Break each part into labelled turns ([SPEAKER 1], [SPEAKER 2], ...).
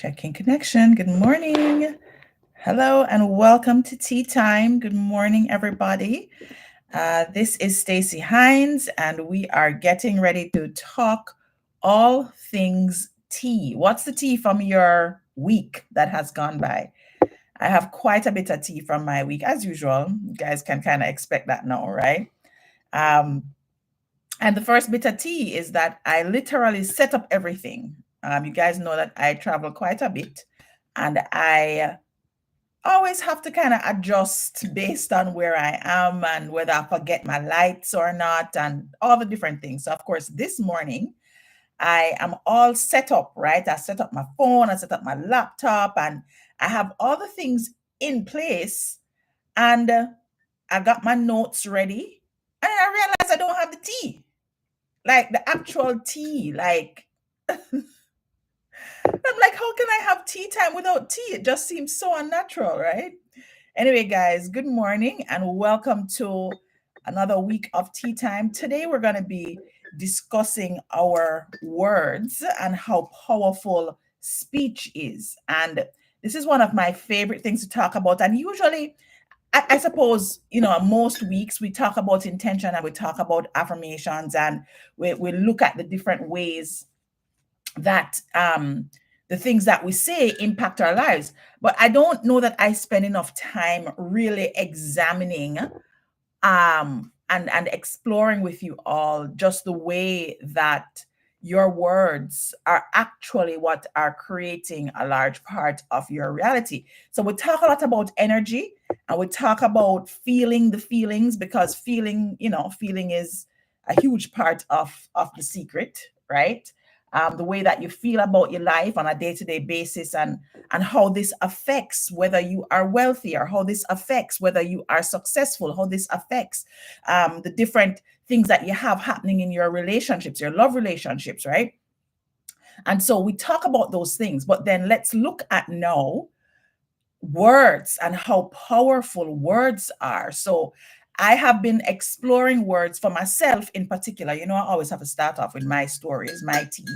[SPEAKER 1] Checking connection. Good morning. Hello and welcome to Tea Time. Good morning, everybody. This is Stacy Hines, and we are getting ready to talk all things tea. What's the tea from your week that has gone by? I have quite a bit of tea from my week, as usual. You guys can kind of expect that now, right? Um, and the first bit of tea is that I literally set up everything. You guys know that I travel quite a bit, and I always have to kind of adjust based on where I am and whether I forget my lights or not, and all the different things. So, of course, this morning I am all set up, right? I set up my phone, I set up my laptop, and I have all the things in place. And I got my notes ready, and I realized I don't have the tea, like the actual tea. Like, I'm like, how can I have tea time without tea? It just seems so unnatural, right? Anyway, guys, good morning and welcome to another week of Tea Time. Today, we're going to be discussing our words and how powerful speech is. And this is one of my favorite things to talk about. And usually, I suppose, most weeks we talk about intention and we talk about affirmations and we look at the different ways that the things that we say impact our lives. But I don't know that I spend enough time really examining and exploring with you all just the way that your words are actually what are creating a large part of your reality. So we talk a lot about energy and we talk about feeling the feelings because feeling is a huge part of the secret, right? The way that you feel about your life on a day-to-day basis and how this affects whether you are wealthy or how this affects whether you are successful, how this affects the different things that you have happening in your relationships, your love relationships, right? And so we talk about those things, but then let's look at now words and how powerful words are. So I have been exploring words for myself in particular. I always have to start off with my stories, my tea,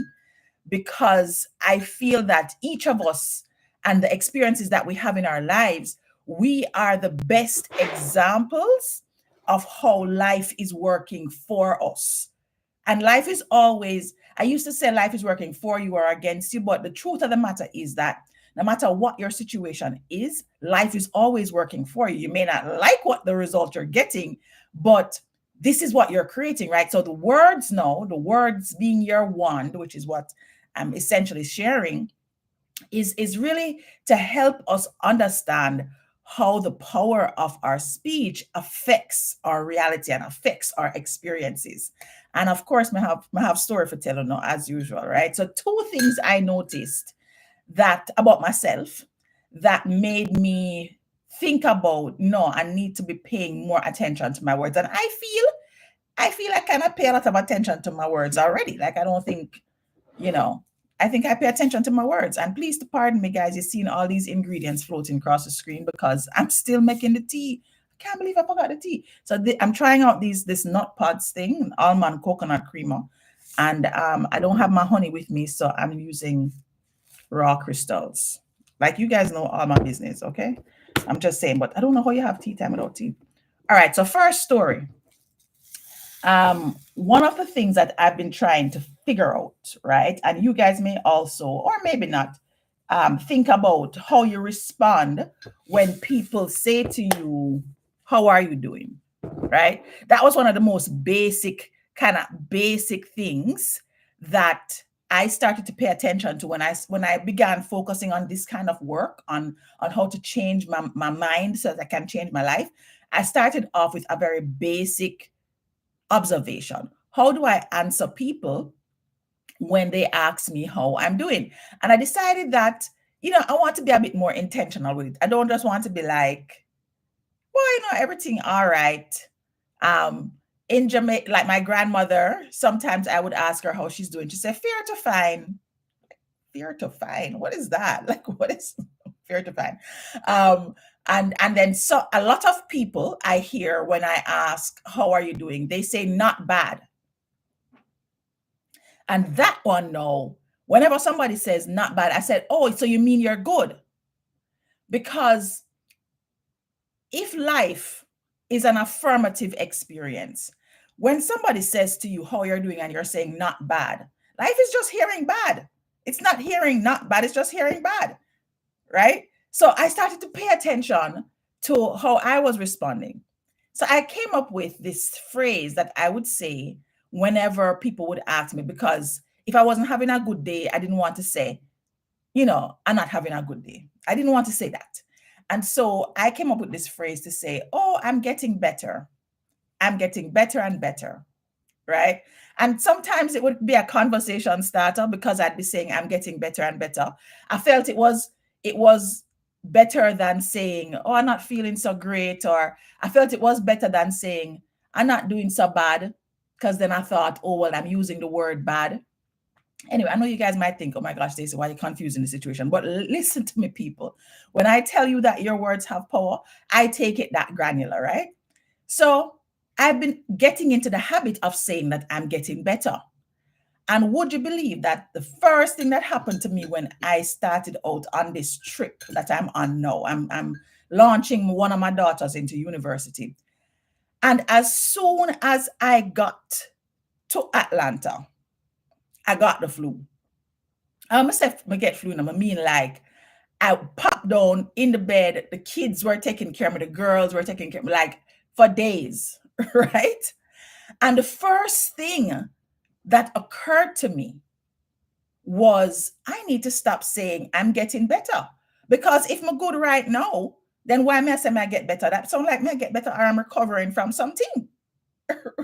[SPEAKER 1] because I feel that each of us and the experiences that we have in our lives, we are the best examples of how life is working for us. And life is always, I used to say life is working for you or against you, but the truth of the matter is that no matter what your situation is, life is always working for you. You may not like what the result you're getting, but this is what you're creating, right? So the words being your wand, which is what I'm essentially sharing, is really to help us understand how the power of our speech affects our reality and affects our experiences. And of course, I have story for telling now, as usual, right? So two things I noticed that about myself that made me think about, no, I need to be paying more attention to my words. And I feel I kind of pay a lot of attention to my words already. Like I don't think, you know, I think I pay attention to my words. And please to pardon me, guys, you're seeing all these ingredients floating across the screen because I'm still making the tea. I can't believe I forgot the tea. So I'm trying out this nut pods thing, almond coconut creamer. And I don't have my honey with me, so I'm using raw crystals. Like you guys know all my business, okay? I'm just saying, but I don't know how you have tea time without tea. All right, so first story. One of the things that I've been trying to figure out, right? And you guys may also, or maybe not, think about how you respond when people say to you, how are you doing? Right? That was one of the most basic things that I started to pay attention to when I began focusing on this kind of work on how to change my mind so that I can change my life. I started off with a very basic observation. How do I answer people when they ask me how I'm doing? And I decided that, I want to be a bit more intentional with it. I don't just want to be like, well, everything all right. Um, in Jamaica, like my grandmother, sometimes I would ask her how she's doing. She said, fear to find. Fear to find. What is that? Like, what is fear to find? Um, and then so a lot of people I hear when I ask, how are you doing? They say not bad. And that one, no. Whenever somebody says not bad, I said, oh, so you mean you're good? Because if life is an affirmative experience, when somebody says to you how you're doing and you're saying not bad, life is just hearing bad. It's not hearing not bad, it's just hearing bad, right? So I started to pay attention to how I was responding. So I came up with this phrase that I would say whenever people would ask me, because if I wasn't having a good day, I didn't want to say, I'm not having a good day. I didn't want to say that. And so I came up with this phrase to say, oh, I'm getting better. I'm getting better and better. Right. And sometimes it would be a conversation starter because I'd be saying I'm getting better and better. I felt it was better than saying, oh, I'm not feeling so great, or I felt it was better than saying I'm not doing so bad, because then I thought, oh well, I'm using the word bad. Anyway, I know you guys might think, oh my gosh, Stacey, why are you confusing the situation? But listen to me, people. When I tell you that your words have power, I take it that granular, right? So I've been getting into the habit of saying that I'm getting better. And would you believe that the first thing that happened to me when I started out on this trip that I'm on now, I'm launching one of my daughters into university. And as soon as I got to Atlanta, I got the flu. I must say, I get flu, and I mean, like, I popped down in the bed. The kids were taking care of me. The girls were taking care of me, like, for days, right? And the first thing that occurred to me was I need to stop saying I'm getting better. Because if I'm good right now, then why am I saying I get better? That sounds like me I get better or I'm recovering from something,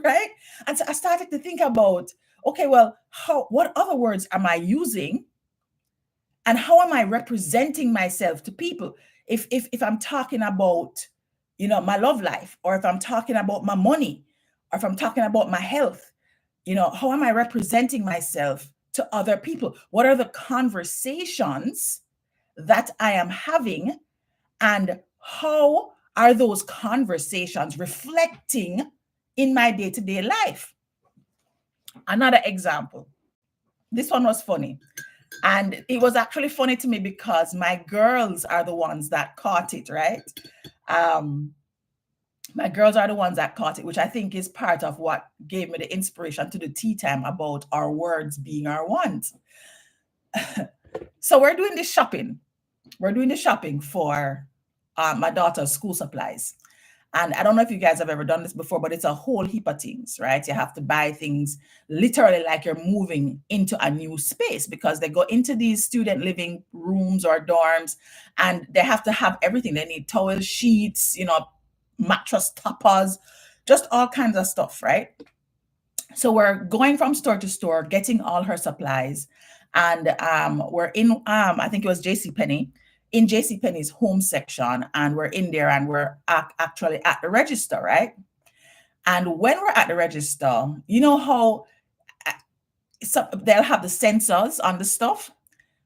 [SPEAKER 1] right? And so I started to think about, okay, well, what other words am I using, and how am I representing myself to people? If I'm talking about, my love life, or if I'm talking about my money, or if I'm talking about my health, how am I representing myself to other people? What are the conversations that I am having, and how are those conversations reflecting in my day-to-day life? Another example. This one was funny. And it was actually funny to me because my girls are the ones that caught it, right? Um, my girls are the ones that caught it, which I think is part of what gave me the inspiration to the tea time about our words being our ones. So we're doing this shopping. We're doing the shopping for my daughter's school supplies. And I don't know if you guys have ever done this before, but it's a whole heap of things, right? You have to buy things literally like you're moving into a new space, because they go into these student living rooms or dorms, and they have to have everything. They need towel sheets, mattress toppers, just all kinds of stuff, right? So we're going from store to store, getting all her supplies. And we're in, I think it was JC Penney, in JC Penney's home section, and we're in there, and we're actually at the register, right? And when we're at the register, you know how they'll have the sensors on the stuff.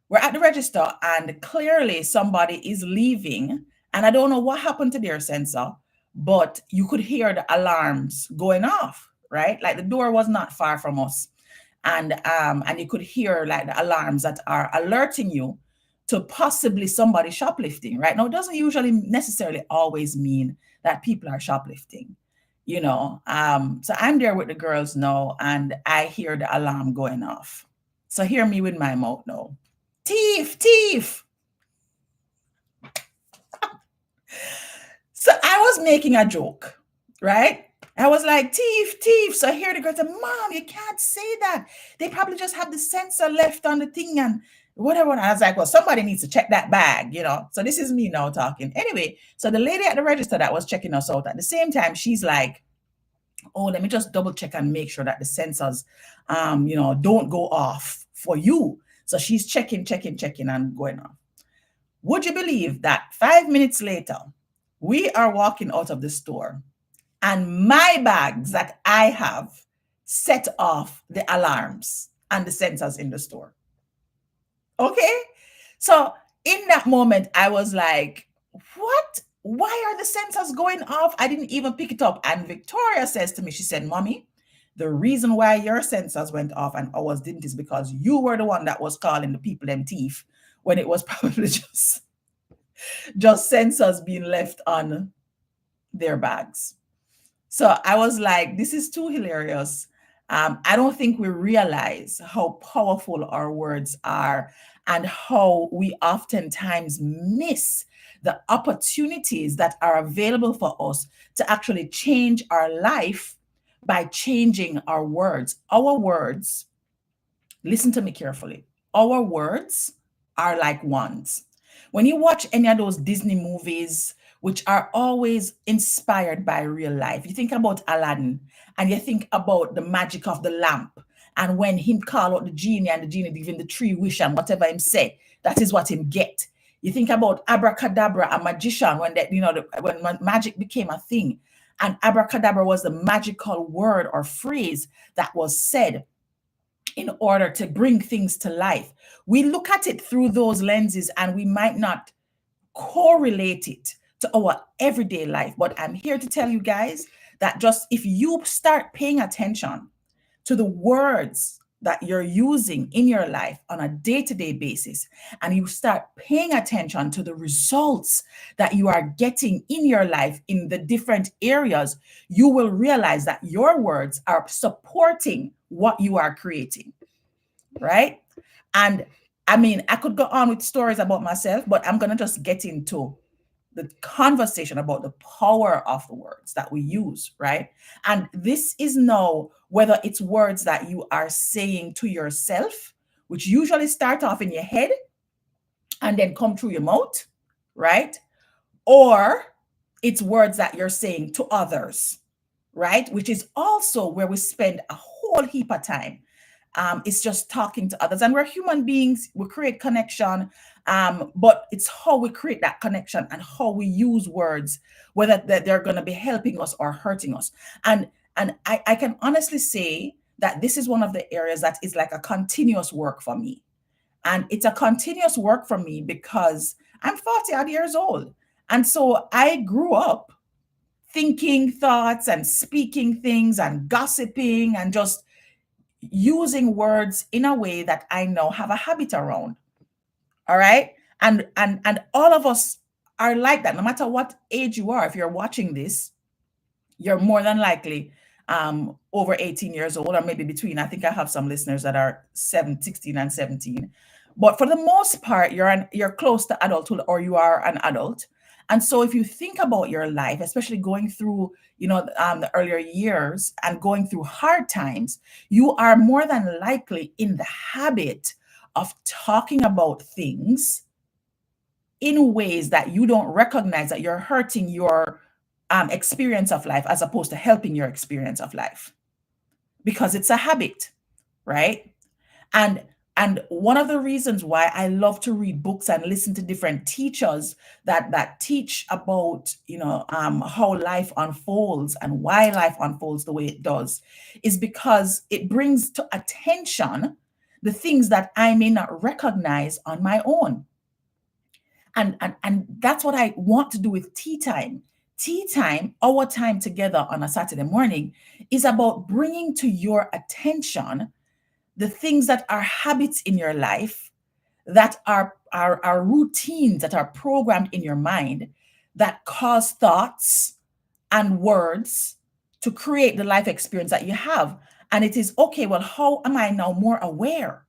[SPEAKER 1] We're at the register, and clearly somebody is leaving, and I don't know what happened to their sensor, but you could hear the alarms going off, right? Like the door was not far from us, and you could hear like the alarms that are alerting you to possibly somebody shoplifting, right? Now, it doesn't usually necessarily always mean that people are shoplifting, so I'm there with the girls now, and I hear the alarm going off. So hear me with my mouth now. Thief, thief. So I was making a joke, right? I was like, thief, thief. So here the girl said, Mom, you can't say that. They probably just have the sensor left on the thing and whatever. And I was like, well, somebody needs to check that bag. So this is me now talking. Anyway, so the lady at the register that was checking us out, at the same time, she's like, oh, let me just double check and make sure that the sensors, don't go off for you. So she's checking and going off. Would you believe that 5 minutes later, we are walking out of the store, and my bags that I have set off the alarms and the sensors in the store? Okay. So in that moment, I was like, what? Why are the sensors going off? I didn't even pick it up. And Victoria says to me, she said, Mommy, The reason why your sensors went off and ours didn't is because you were the one that was calling the people them thief when it was probably just sensors being left on their bags. So I was like, this is too hilarious. I don't think we realize how powerful our words are and how we oftentimes miss the opportunities that are available for us to actually change our life by changing our words. Our words, listen to me carefully, our words are like wands. When you watch any of those Disney movies, which are always inspired by real life, you think about Aladdin and you think about the magic of the lamp. And when him call out the genie and the genie give him the three wish and whatever him say, that is what him get. You think about abracadabra, a magician, when that when magic became a thing, and abracadabra was the magical word or phrase that was said in order to bring things to life. We look at it through those lenses and we might not correlate it to our everyday life. But I'm here to tell you guys that just if you start paying attention to the words that you're using in your life on a day-to-day basis, and you start paying attention to the results that you are getting in your life in the different areas, you will realize that your words are supporting what you are creating, right? And I mean, I could go on with stories about myself, but I'm going to just get into the conversation about the power of the words that we use, right? And this is now whether it's words that you are saying to yourself, which usually start off in your head and then come through your mouth, right? Or it's words that you're saying to others, right? Which is also where we spend a whole heap of time. It's just talking to others, and we're human beings. We create connection, but it's how we create that connection and how we use words, whether that they're going to be helping us or hurting us. And I can honestly say that this is one of the areas that is like a continuous work for me, and it's a continuous work for me because I'm 40 odd years old, and so I grew up thinking thoughts and speaking things and gossiping and just using words in a way that I now have a habit around. All right. And all of us are like that, no matter what age you are. If you're watching this, you're more than likely over 18 years old, or maybe between. I think I have some listeners that are 16 and 17. But for the most part, you're close to adulthood, or you are an adult. And so if you think about your life, especially going through, the earlier years and going through hard times, you are more than likely in the habit of talking about things in ways that you don't recognize that you're hurting your experience of life as opposed to helping your experience of life, because it's a habit, right? And one of the reasons why I love to read books and listen to different teachers that teach about how life unfolds and why life unfolds the way it does is because it brings to attention the things that I may not recognize on my own. And that's what I want to do with tea time. Tea time, our time together on a Saturday morning, is about bringing to your attention the things that are habits in your life, that are routines that are programmed in your mind, that cause thoughts and words to create the life experience that you have. And it is okay, well, how am I now more aware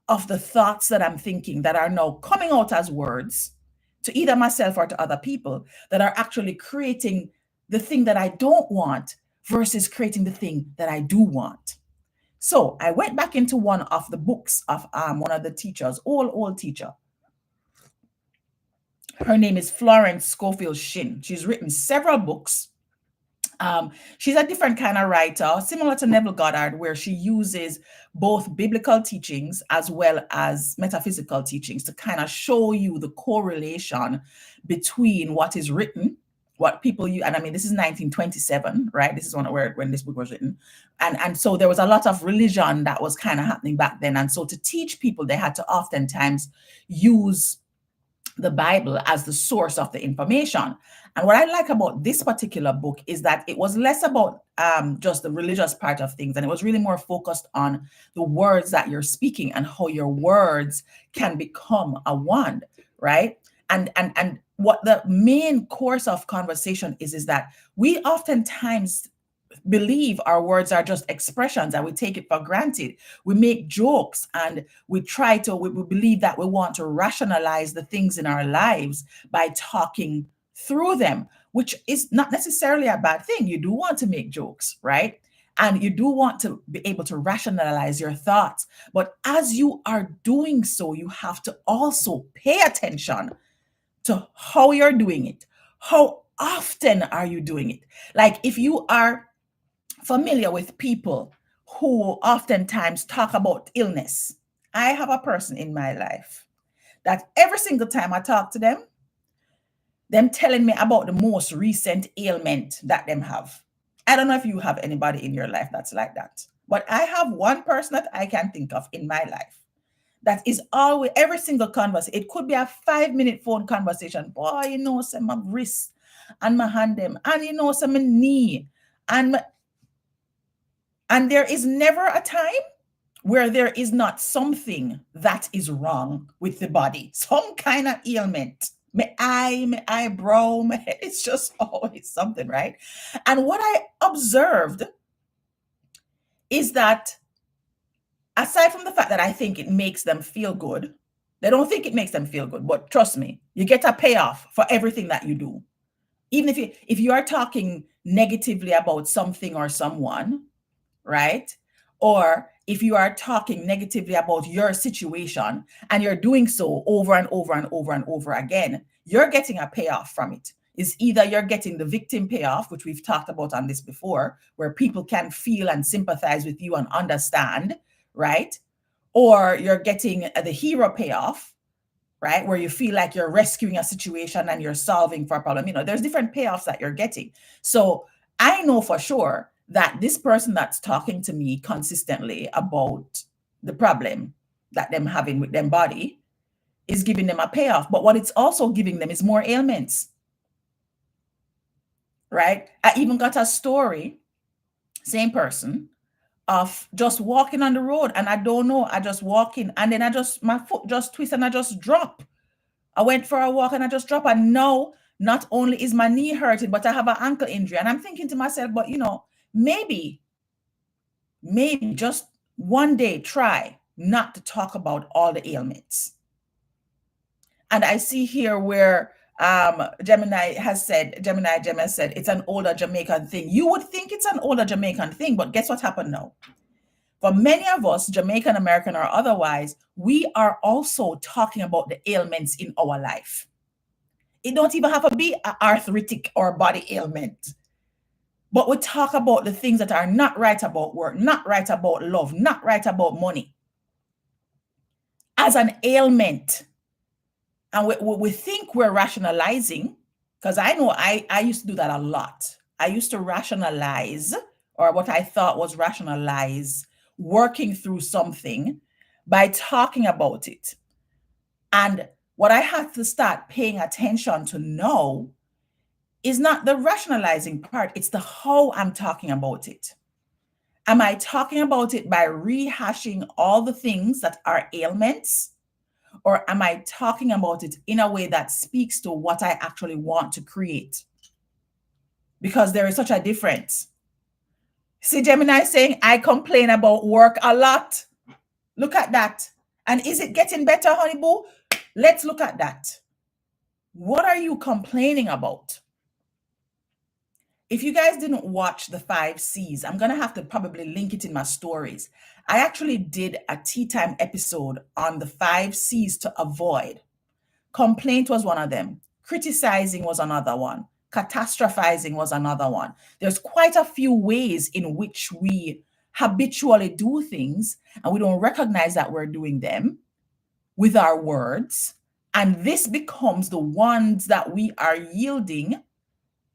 [SPEAKER 1] of the thoughts that I'm thinking that are now coming out as words to either myself or to other people, that are actually creating the thing that I don't want versus creating the thing that I do want. So I went back into one of the books of one of the teachers, old teacher. Her name is Florence Scovel Shinn. She's written several books. She's a different kind of writer, similar to Neville Goddard, where she uses both biblical teachings as well as metaphysical teachings to kind of show you the correlation between what is written, what people use. And I mean, this is 1927, right? This is when this book was written. And so there was a lot of religion that was kind of happening back then. And so to teach people, they had to oftentimes use the Bible as the source of the information. And what I like about this particular book is that it was less about just the religious part of things, and it was really more focused on the words that you're speaking and how your words can become a wand, right? And what the main course of conversation is that we oftentimes believe our words are just expressions and we take it for granted. We make jokes and we believe that we want to rationalize the things in our lives by talking through them, which is not necessarily a bad thing. You do want to make jokes, right? And you do want to be able to rationalize your thoughts. But as you are doing so, you have to also pay attention to how you're doing it. How often are you doing it? Like if you are familiar with people who oftentimes talk about illness. I have a person in my life that every single time I talk to them telling me about the most recent ailment that them have. I don't know if you have anybody in your life that's like that, but I have one person that I can think of in my life that is always every single conversation. It could be a 5-minute phone conversation. Boy, some my wrist and my hand them, and some my knee, and and there is never a time where there is not something that is wrong with the body, some kind of ailment. My eyebrow, it's just always something, right? And what I observed is that aside from the fact that I think it makes them feel good, they don't think it makes them feel good, but trust me, you get a payoff for everything that you do. Even if you are talking negatively about something or someone, right? Or if you are talking negatively about your situation and you're doing so over and over and over and over again, you're getting a payoff from it. Is either you're getting the victim payoff, which we've talked about on this before, where people can feel and sympathize with you and understand, right? Or you're getting the hero payoff, right? Where you feel like you're rescuing a situation and you're solving for a problem. There's different payoffs that you're getting. So I know for sure that this person that's talking to me consistently about the problem that them having with them body is giving them a payoff. But what it's also giving them is more ailments, right? I even got a story, same person, of just walking on the road and I don't know, I just walking and then my foot just twist and I just drop. I went for a walk and I just dropped. And now, not only is my knee hurting, but I have an ankle injury. And I'm thinking to myself, but maybe just one day try not to talk about all the ailments. And I see here where Gemma has said it's an older Jamaican thing. You would think it's an older Jamaican thing, but guess what happened now? For many of us, Jamaican American or otherwise, we are also talking about the ailments in our life. It don't even have to be an arthritic or body ailment. But we talk about the things that are not right about work, not right about love, not right about money as an ailment. And we think we're rationalizing, because I know I used to do that a lot. I used to rationalize, or what I thought was rationalize, working through something by talking about it. And what I had to start paying attention to now is not the rationalizing part, it's the how I'm talking about it. Am I talking about it by rehashing all the things that are ailments? Or am I talking about it in a way that speaks to what I actually want to create? Because there is such a difference. See, Gemini saying, I complain about work a lot. Look at that. And is it getting better, honey boo? Let's look at that. What are you complaining about? If you guys didn't watch the 5 C's, I'm going to have to probably link it in my stories. I actually did a Teatime episode on the 5 C's to avoid. Complaint was one of them. Criticizing was another one. Catastrophizing was another one. There's quite a few ways in which we habitually do things and we don't recognize that we're doing them with our words. And this becomes the ones that we are yielding,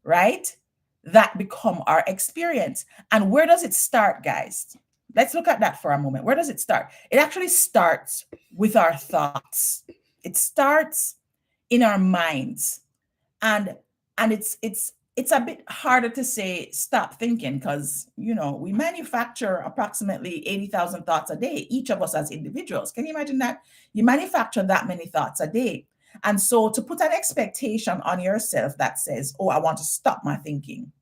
[SPEAKER 1] right? That become our experience. And where does it start, guys? Let's look at that for a moment. Where does it start? It actually starts with our thoughts. It starts in our minds. And it's a bit harder to say stop thinking, because we manufacture approximately 80,000 thoughts a day, each of us as individuals. Can you imagine that? You manufacture that many thoughts a day. And so to put an expectation on yourself that says, oh, I want to stop my thinking,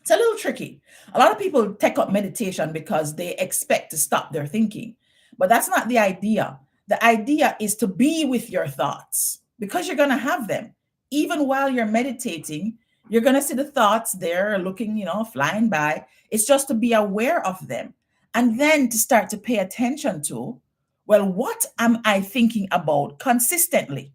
[SPEAKER 1] it's a little tricky. A lot of people take up meditation because they expect to stop their thinking, but that's not the idea. The idea is to be with your thoughts, because you're going to have them. Even while you're meditating, you're going to see the thoughts there looking, flying by. It's just to be aware of them, and then to start to pay attention to, well, what am I thinking about consistently?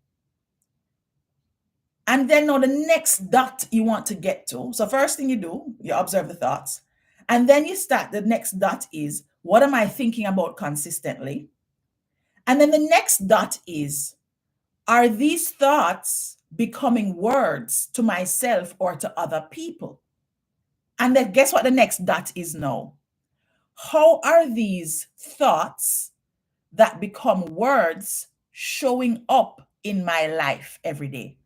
[SPEAKER 1] And then now the next dot you want to get to. So first thing you do, you observe the thoughts. And then you start, the next dot is, what am I thinking about consistently? And then the next dot is, are these thoughts becoming words to myself or to other people? And then guess what the next dot is now? How are these thoughts that become words showing up in my life every day?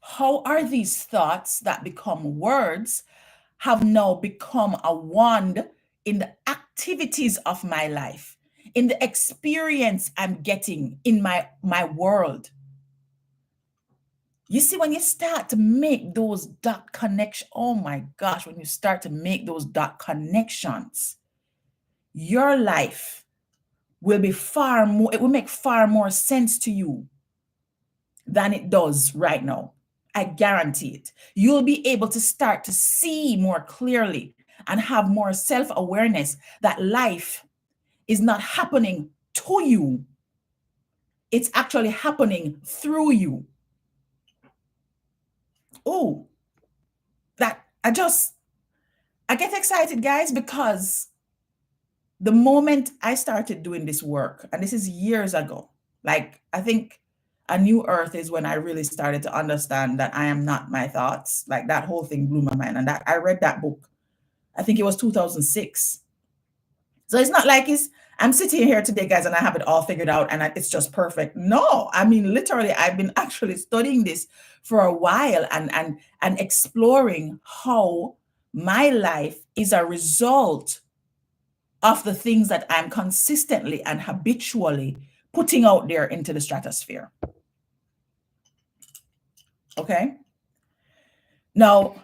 [SPEAKER 1] How are these thoughts that become words have now become a wand in the activities of my life, in the experience I'm getting in my world? You see, when you start to make those dot connections, oh my gosh, when you start to make those dot connections, your life will be far more, it will make far more sense to you than it does right now. I guarantee it. You'll be able to start to see more clearly and have more self-awareness that life is not happening to you. It's actually happening through you. Oh, that I get excited, guys, because the moment I started doing this work, and this is years ago, like I think A New Earth is when I really started to understand that I am not my thoughts. Like that whole thing blew my mind. And that I read that book, I think it was 2006. So it's not like I'm sitting here today, guys, and I have it all figured out and it's just perfect. No, I mean, literally, I've been actually studying this for a while and exploring how my life is a result of the things that I'm consistently and habitually putting out there into the stratosphere. Okay. Now,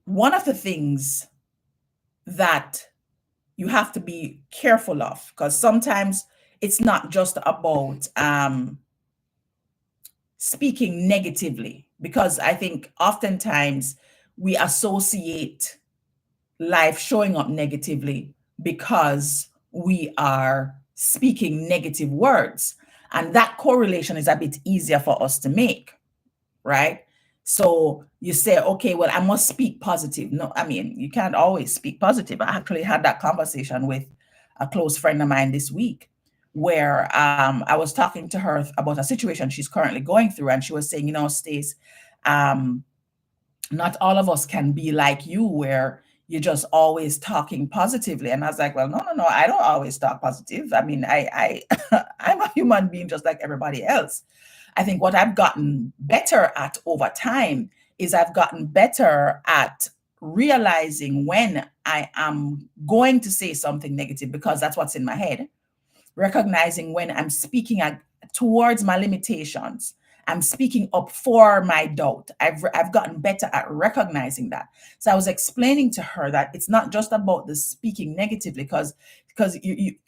[SPEAKER 1] one of the things that you have to be careful of, because sometimes it's not just about speaking negatively, because I think oftentimes we associate life showing up negatively because we are speaking negative words. And that correlation is a bit easier for us to make, right? So you say, okay, well, I must speak positive. No, I mean, you can't always speak positive. I actually had that conversation with a close friend of mine this week, where I was talking to her about a situation she's currently going through. And she was saying, Stace, not all of us can be like you, where you're just always talking positively. And I was like, well, no, I don't always talk positive. I mean, I I'm a human being just like everybody else. I think what I've gotten better at over time is I've gotten better at realizing when I am going to say something negative, because that's what's in my head. Recognizing when I'm speaking towards my limitations, I'm speaking up for my doubt. I've gotten better at recognizing that. So I was explaining to her that it's not just about the speaking negatively, because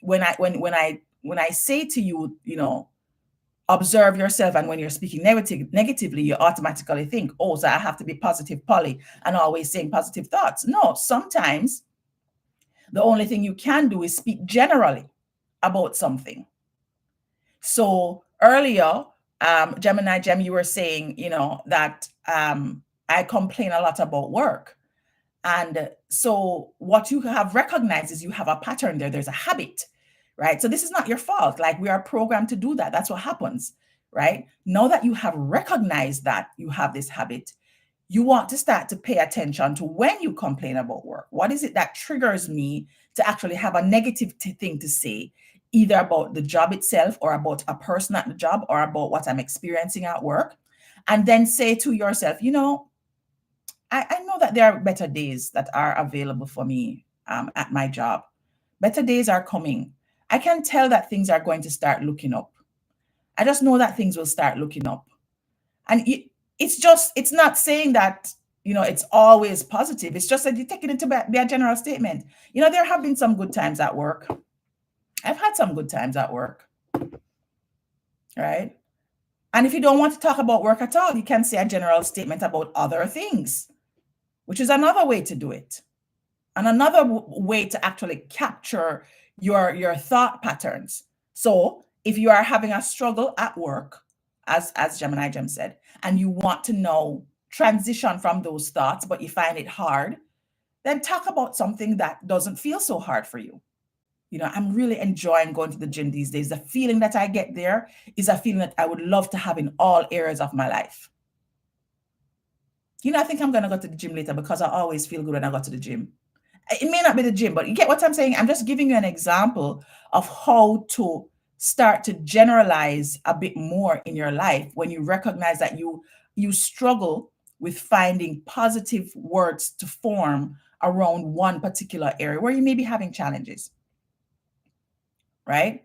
[SPEAKER 1] when I say to you, observe yourself, and when you're speaking negatively, you automatically think, oh, so I have to be positive Polly and always saying positive thoughts. No, sometimes the only thing you can do is speak generally about something. So earlier, Gemini Gem, you were saying, that I complain a lot about work. And so what you have recognized is you have a pattern there. There's a habit, right? So this is not your fault. Like, we are programmed to do that. That's what happens, right? Now that you have recognized that you have this habit, you want to start to pay attention to when you complain about work. What is it that triggers me to actually have a negative thing to say, either about the job itself or about a person at the job or about what I'm experiencing at work. And then say to yourself, I know that there are better days that are available for me at my job. Better days are coming. I can tell that things are going to start looking up. I just know that things will start looking up. And it's not saying that, it's always positive. It's just that you take it into be a general statement. There have been some good times at work. I've had some good times at work, right? And if you don't want to talk about work at all, you can say a general statement about other things, which is another way to do it. And another way to actually capture your thought patterns. So if you are having a struggle at work, as Gemini Gem said, and you want to know transition from those thoughts, but you find it hard, then talk about something that doesn't feel so hard for you. I'm really enjoying going to the gym these days. The feeling that I get there is a feeling that I would love to have in all areas of my life. I think I'm going to go to the gym later because I always feel good when I go to the gym. It may not be the gym, but you get what I'm saying? I'm just giving you an example of how to start to generalize a bit more in your life when you recognize that you struggle with finding positive words to form around one particular area where you may be having challenges, right?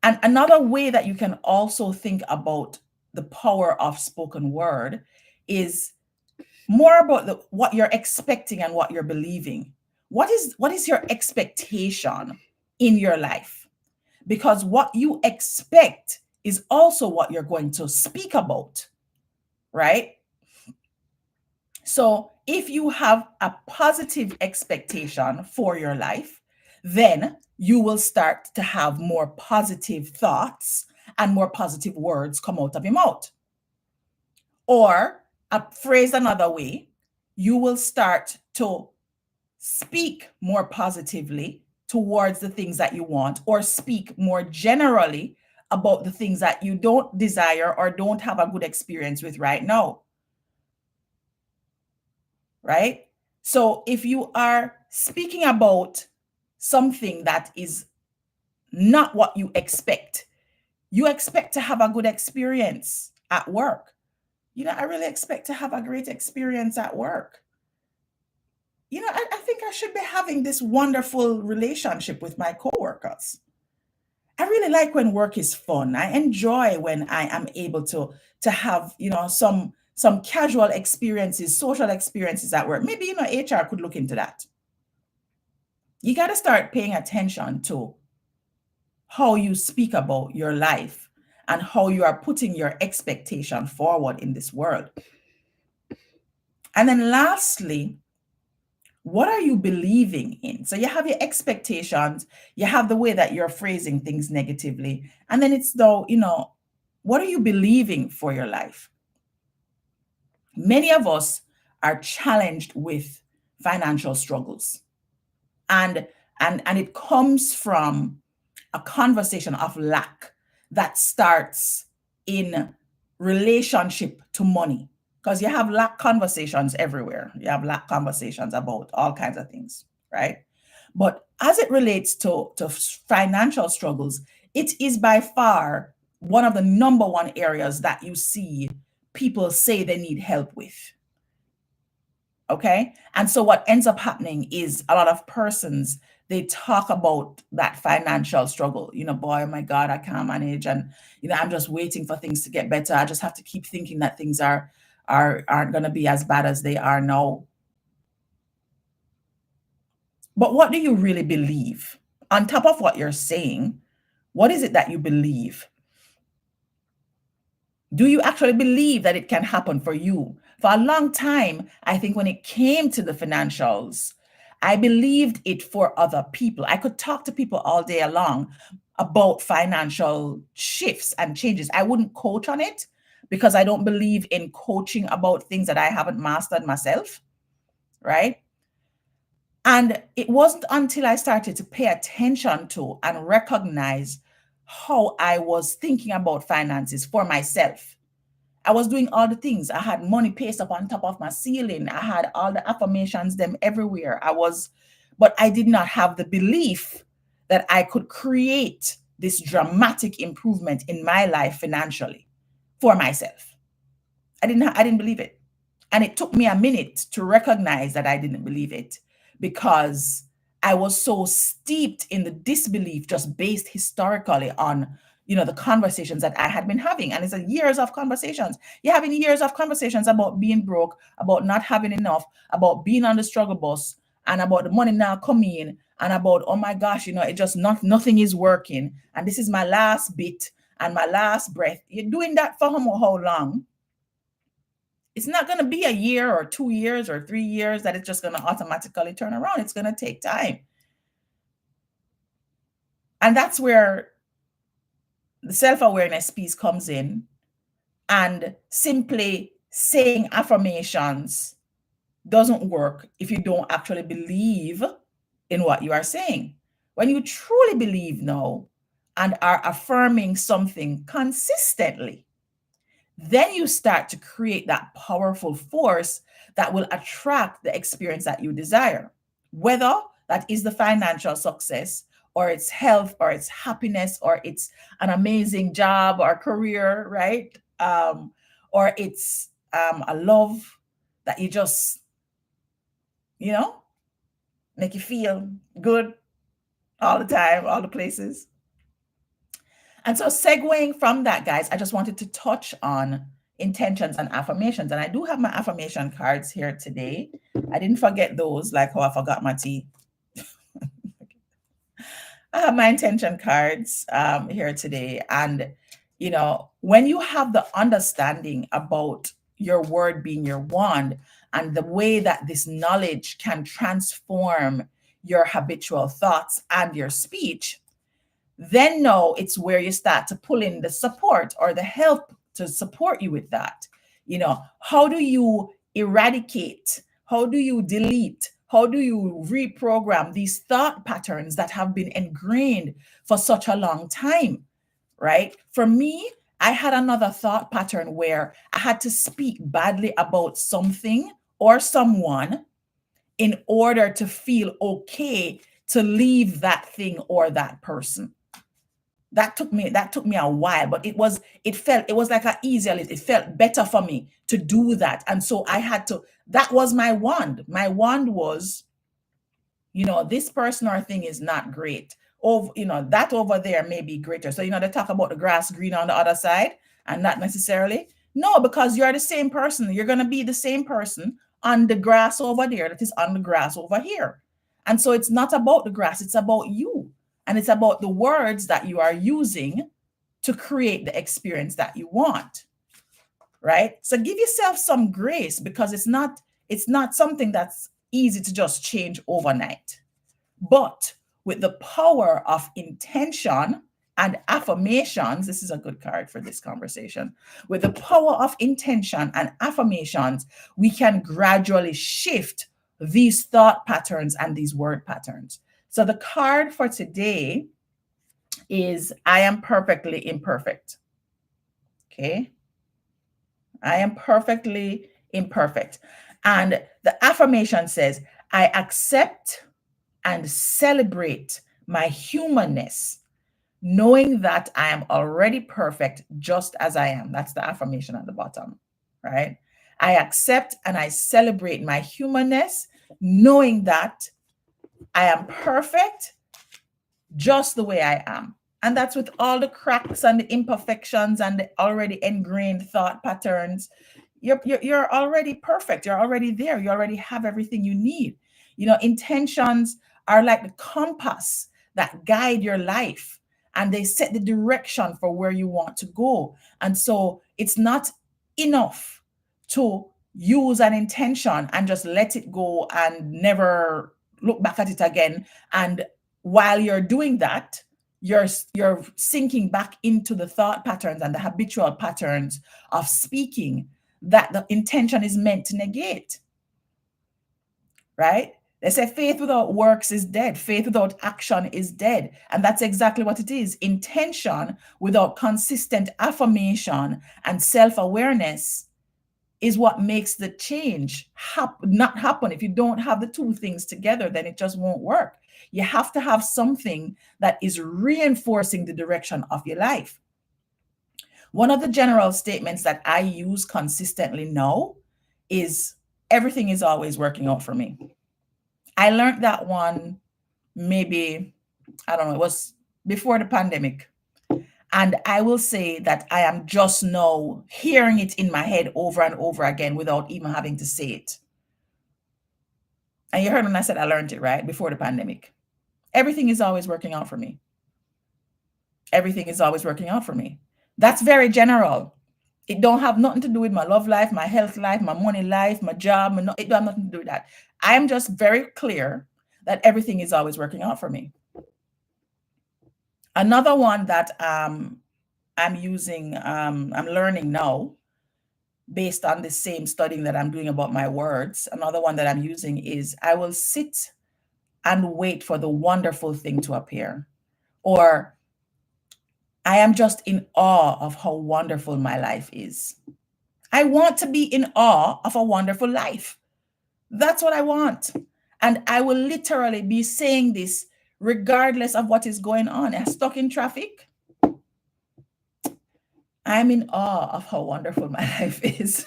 [SPEAKER 1] And another way that you can also think about the power of spoken word is more about what you're expecting and what you're believing. What is your expectation in your life? Because what you expect is also what you're going to speak about, right? So if you have a positive expectation for your life, then you will start to have more positive thoughts and more positive words come out of your mouth. Or, phrased another way, you will start to speak more positively towards the things that you want, or speak more generally about the things that you don't desire or don't have a good experience with right now. Right? So if you are speaking about something that is not what you expect to have a good experience at work. I really expect to have a great experience at work. I think I should be having this wonderful relationship with my coworkers. I really like when work is fun. I enjoy when I am able to have, some casual experiences, social experiences at work. Maybe, HR could look into that. You got to start paying attention to how you speak about your life and how you are putting your expectation forward in this world. And then lastly, what are you believing in? So you have your expectations, you have the way that you're phrasing things negatively, and then it's though, what are you believing for your life? Many of us are challenged with financial struggles. And it comes from a conversation of lack that starts in relationship to money. Because you have lack conversations everywhere. You have lack conversations about all kinds of things, right? But as it relates to financial struggles, it is by far one of the number one areas that you see people say they need help with. Okay. And so what ends up happening is a lot of persons, they talk about that financial struggle. Boy, oh my God, I can't manage. And, I'm just waiting for things to get better. I just have to keep thinking that things aren't going to be as bad as they are now. But what do you really believe? On top of what you're saying, what is it that you believe? Do you actually believe that it can happen for you? For a long time, I think when it came to the financials, I believed it for other people. I could talk to people all day long about financial shifts and changes. I wouldn't coach on it because I don't believe in coaching about things that I haven't mastered myself, right? And it wasn't until I started to pay attention to and recognize how I was thinking about finances for myself. I was doing all the things. I had money pasted up on top of my ceiling. I had all the affirmations them everywhere. I was but I did not have the belief that I could create this dramatic improvement in my life financially for myself. I didn't believe it. And it took me a minute to recognize that I didn't believe it, because I was so steeped in the disbelief, just based historically on, the conversations that I had been having. And it's a years of conversations. You're having years of conversations about being broke, about not having enough, about being on the struggle bus, and about the money now coming in, and about, oh my gosh, it just nothing is working. And this is my last bit and my last breath. You're doing that for how long? It's not going to be a year or 2 years or 3 years that it's just going to automatically turn around. It's going to take time. And that's where the self-awareness piece comes in. And simply saying affirmations doesn't work if you don't actually believe in what you are saying. When you truly believe now and are affirming something consistently, then you start to create that powerful force that will attract the experience that you desire, whether that is the financial success, or it's health, or it's happiness, or it's an amazing job or career, right? Or it's a love that you just, make you feel good all the time, all the places. And so, segueing from that, guys, I just wanted to touch on intentions and affirmations. And I do have my affirmation cards here today. I didn't forget those, like how I forgot my tea. I have my intention cards here today. And, when you have the understanding about your word being your wand, and the way that this knowledge can transform your habitual thoughts and your speech, then no, it's where you start to pull in the support or the help to support you with that. How do you eradicate? How do you delete? How do you reprogram these thought patterns that have been ingrained for such a long time, right? For me, I had another thought pattern where I had to speak badly about something or someone in order to feel okay to leave that thing or that person. That took me a while, but it was like an easier lift. It felt better for me to do that. And so I had to, that was my wand. My wand was, this person or thing is not great. That over there may be greater. So, they talk about the grass green on the other side, and not necessarily. No, because you're the same person. You're going to be the same person on the grass over there that is on the grass over here. And so it's not about the grass, it's about you. And it's about the words that you are using to create the experience that you want, right? So give yourself some grace, because it's not something that's easy to just change overnight. But with the power of intention and affirmations, this is a good card for this conversation. With the power of intention and affirmations, we can gradually shift these thought patterns and these word patterns. So the card for today is I am perfectly imperfect. Okay. I am perfectly imperfect. And the affirmation says, I accept and celebrate my humanness, knowing that I am already perfect just as I am. That's the affirmation at the bottom, right? I accept and I celebrate my humanness, knowing that I am perfect just the way I am. And that's with all the cracks and the imperfections and the already ingrained thought patterns. You're already perfect. You're already there. You already have everything you need. Intentions are like the compass that guide your life, and they set the direction for where you want to go. And so it's not enough to use an intention and just let it go and never look back at it again. And while you're doing that, you're sinking back into the thought patterns and the habitual patterns of speaking that the intention is meant to negate, right? They say faith without works is dead. Faith without action is dead. And that's exactly what it is. Intention without consistent affirmation and self-awareness is what makes the change not happen. If you don't have the two things together, then it just won't work. You have to have something that is reinforcing the direction of your life. One of the general statements that I use consistently now is everything is always working out for me. I learned that one maybe, I don't know, it was before the pandemic. And I will say that I am just now hearing it in my head over and over again without even having to say it. And you heard when I said I learned it, right? Before the pandemic. Everything is always working out for me. Everything is always working out for me. That's very general. It don't have nothing to do with my love life, my health life, my money life, my job. It don't have nothing to do with that. I'm just very clear that everything is always working out for me. Another one that I'm using, I'm learning now based on the same studying that I'm doing about my words. Another one that I'm using is I will sit and wait for the wonderful thing to appear. Or I am just in awe of how wonderful my life is. I want to be in awe of a wonderful life. That's what I want. And I will literally be saying this regardless of what is going on. I'm stuck in traffic. I'm in awe of how wonderful my life is.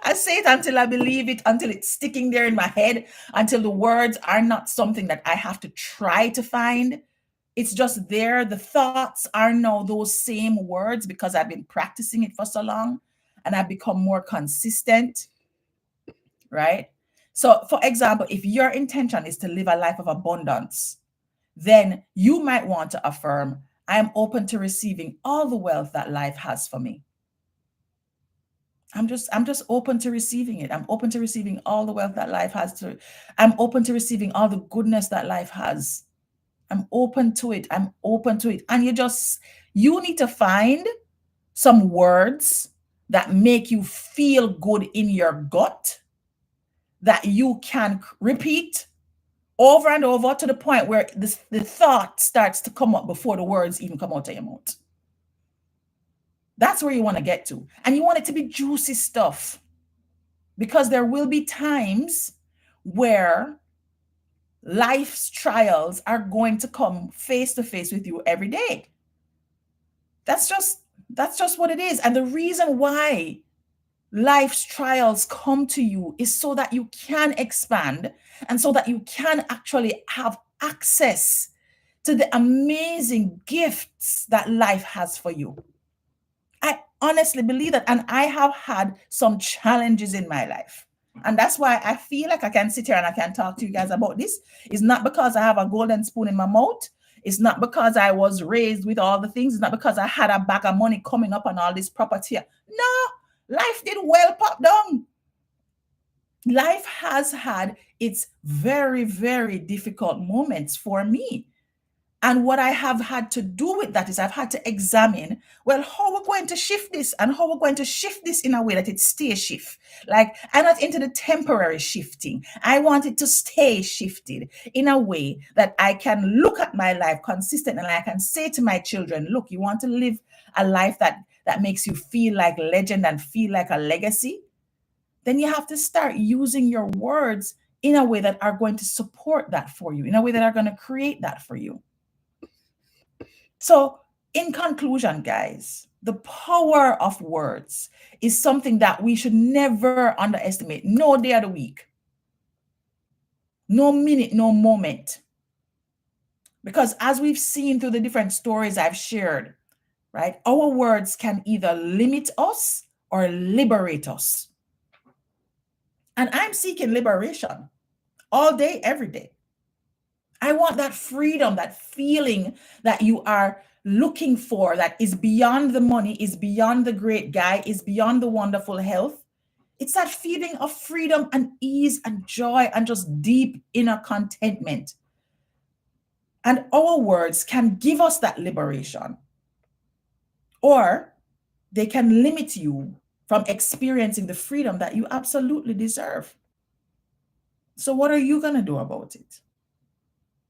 [SPEAKER 1] I say it until I believe it, until it's sticking there in my head, until the words are not something that I have to try to find. It's just there. The thoughts are now those same words because I've been practicing it for so long and I've become more consistent, right? So, for example, if your intention is to live a life of abundance, then you might want to affirm, I am open to receiving all the wealth that life has for me. I'm just open to receiving it. I'm open to receiving all the wealth that life has to. I'm open to receiving all the goodness that life has. I'm open to it. I'm open to it. And you need to find some words that make you feel good in your gut that you can repeat over and over to the point where the thought starts to come up before the words even come out of your mouth. That's where you want to get to. And you want it to be juicy stuff because there will be times where life's trials are going to come face to face with you every day. That's just what it is. And the reason why life's trials come to you is so that you can expand and so that you can actually have access to the amazing gifts that life has for you. I honestly believe that. And I have had some challenges in my life. And that's why I feel like I can sit here and I can talk to you guys about this. It's not because I have a golden spoon in my mouth. It's not because I was raised with all the things. It's not because I had a bag of money coming up and all this property. No, life did well pop down. Life has had its very, very difficult moments for me. And what I have had to do with that is I've had to examine, well, how we're going to shift this and how we're going to shift this in a way that it stays shift. Like I'm not into the temporary shifting. I want it to stay shifted in a way that I can look at my life consistently and I can say to my children, look, you want to live a life that makes you feel like legend and feel like a legacy? Then you have to start using your words in a way that are going to support that for you, in a way that are going to create that for you. So, in conclusion, guys, the power of words is something that we should never underestimate. No day of the week, no minute, no moment. Because as we've seen through the different stories I've shared, right, our words can either limit us or liberate us. And I'm seeking liberation all day, every day. I want that freedom, that feeling that you are looking for, that is beyond the money, is beyond the great guy, is beyond the wonderful health. It's that feeling of freedom and ease and joy and just deep inner contentment. And our words can give us that liberation, or they can limit you from experiencing the freedom that you absolutely deserve. So, what are you going to do about it?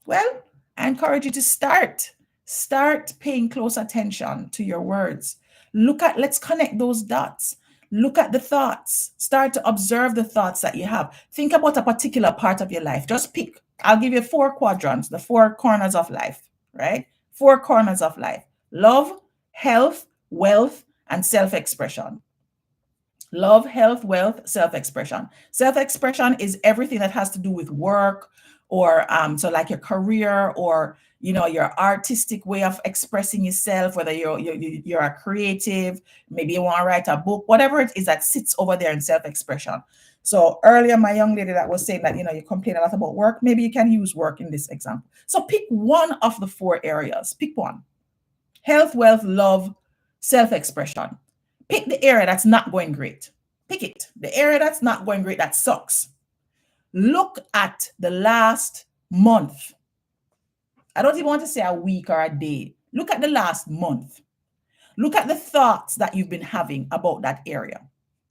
[SPEAKER 1] Well, I encourage you to start paying close attention to your words. Let's connect those dots. Look at the thoughts. Start to observe the thoughts that you have. Think about a particular part of your life. Just pick. I'll give you 4 quadrants, the 4 corners of life, right? 4 corners of life: love, health, wealth, and self expression. Love, health, wealth, self-expression. Self-expression is everything that has to do with work, or so like your career, or your artistic way of expressing yourself, whether you're a creative, maybe you want to write a book, whatever it is that sits over there in self-expression. So earlier, my young lady that was saying that you complain a lot about work, maybe you can use work in this example. So pick one of the 4 areas. Pick one: health, wealth, love, self-expression. Pick the area that's not going great. Pick it. The area that's not going great, that sucks. Look at the last month. I don't even want to say a week or a day. Look at the last month. Look at the thoughts that you've been having about that area.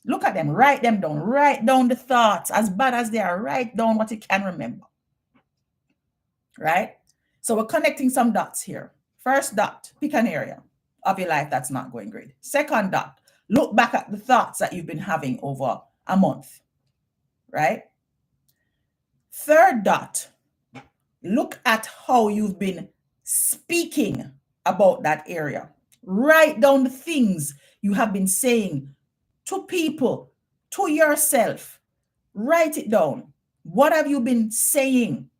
[SPEAKER 1] Look at them. Write them down. Write down the thoughts, as bad as they are. Write down what you can remember. Right? So we're connecting some dots here. First dot, pick an area of your life that's not going great. Second dot, look back at the thoughts that you've been having over a month, right? Third dot, look at how you've been speaking about that area. Write down the things you have been saying to people, to yourself. Write it down. What have you been saying?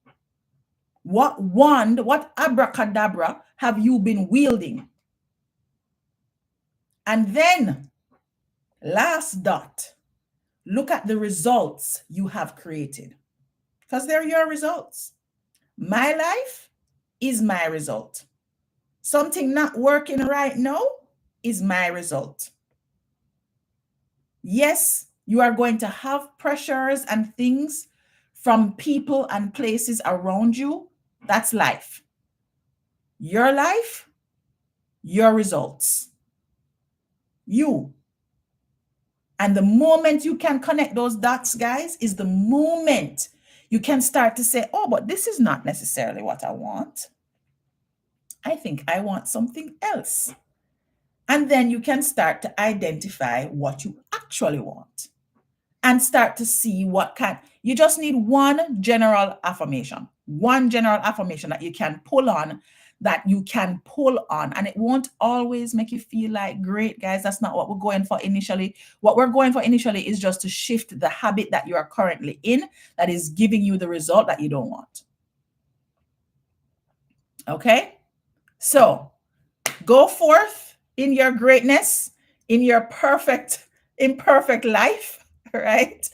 [SPEAKER 1] What wand, what abracadabra have you been wielding? And then, last dot, look at the results you have created, because they're your results. My life is my result. Something not working right now is my result. Yes, you are going to have pressures and things from people and places around you. That's life. Your life, your results. You. And the moment you can connect those dots, guys, is the moment you can start to say, oh, but this is not necessarily what I want. I think I want something else. And then you can start to identify what you actually want and start to see you just need one general affirmation that you can pull on, and it won't always make you feel like great, guys. That's not what we're going for initially. What we're going for initially is just to shift the habit that you are currently in that is giving you the result that you don't want. Okay? So go forth in your greatness, in your imperfect life, right?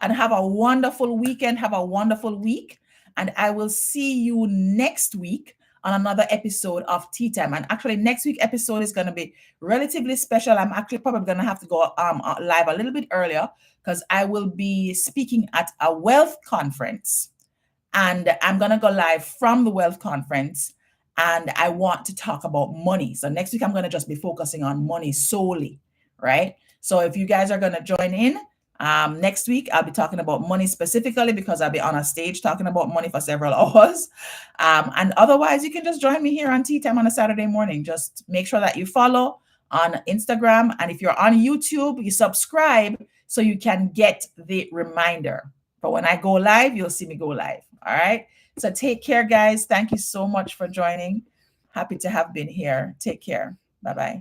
[SPEAKER 1] And have a wonderful weekend. Have a wonderful week. And I will see you next week on another episode of Teatime. And actually, next week's episode is going to be relatively special. I'm actually probably going to have to go live a little bit earlier because I will be speaking at a wealth conference. And I'm going to go live from the wealth conference. And I want to talk about money. So next week, I'm going to just be focusing on money solely, right? So if you guys are going to join in, next week, I'll be talking about money specifically because I'll be on a stage talking about money for several hours. And otherwise, you can just join me here on Teatime on a Saturday morning. Just make sure that you follow on Instagram. And if you're on YouTube, you subscribe so you can get the reminder. But when I go live, you'll see me go live. All right. So take care, guys. Thank you so much for joining. Happy to have been here. Take care. Bye-bye.